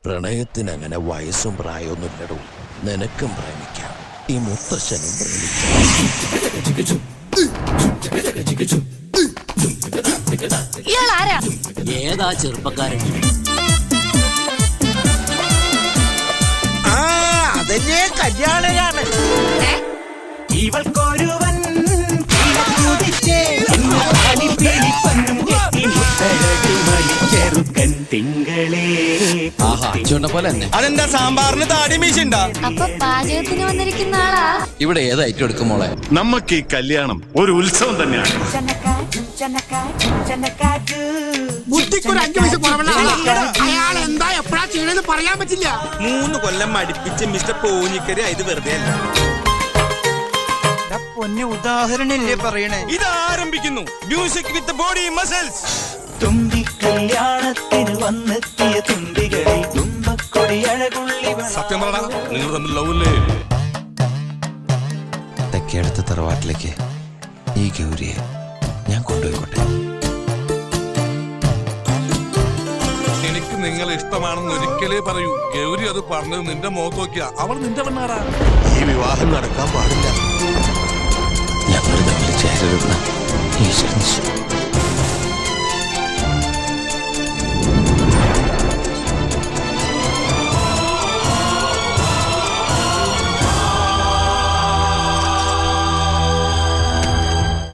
പ്രണയത്തിന് അങ്ങനെ വയസ്സും പ്രായമൊന്നുമില്ലടൂ. നിനക്കും പ്രേമിക്കാം, ഈ മുത്തശ്ശനും പ്രേമിക്കാം. ഏതാ ചെറുപ്പക്കാരൻ? അതന്നെ കല്യാണയാണ്. ഇവൾക്കൊരുവൻ ചെറുക്കൻ തിങ്കളേ. അതെന്താ സാമ്പാറിന് താടി മീശുണ്ടാ? അപ്പൊ പാചകത്തിന് വന്നിരിക്കുന്ന ആളാ. ഇവിടെ ഏത് ഐറ്റം എടുക്കും മോളെ? നമുക്ക് ഈ കല്യാണം ഒരു ഉത്സവം തന്നെയാണ്. ബുദ്ധിക്കൊരു 5 വയസ്സ് കുറവുള്ള അയാൾ എന്താ എപ്പോഴാ ചെയ്യണെന്ന് പറയാൻ പറ്റില്ല. 3 കൊല്ലം മടിപ്പിച്ച് മിസ്റ്റർ പോഞ്ഞിക്കരി ഇത് വെറുതെ അല്ല. പൊന്നെ ഉദാഹരണല്ലേ പറയണേ. ഇത് ആരംഭിക്കുന്നു മ്യൂസിക് വിത്ത് ബോഡി മസിൽസ്. തുമ്പി കല്യാണത്തിന് വന്നെത്തിയ തുമ്പികളിൽ തുമ്പക്കൊടി അഴകുള്ളി. സത്യം പറടാ, നിങ്ങൾ തമ്മിൽ ലവല്ലേ? തെക്കേടുത്ത തറവാട്ടിലേക്ക് ഈ ഗൗരിയെ ഞാൻ കൊണ്ടുപോയിക്കോട്ടെ. എനിക്ക് നിങ്ങളെ ഇഷ്ടമാണെന്ന് ഒരിക്കലേ പറയൂ. ഗൗരി അത് പറഞ്ഞത് നിന്റെ മുഖത്ത് നോക്കിയാ. അവൾ നിന്റെ പെണ്ണാടാ. ഈ വിവാഹം നടക്കാൻ പാടില്ല. ഞങ്ങൾ തമ്മിൽ ചേരരുന്ന ഈശ്വരൻ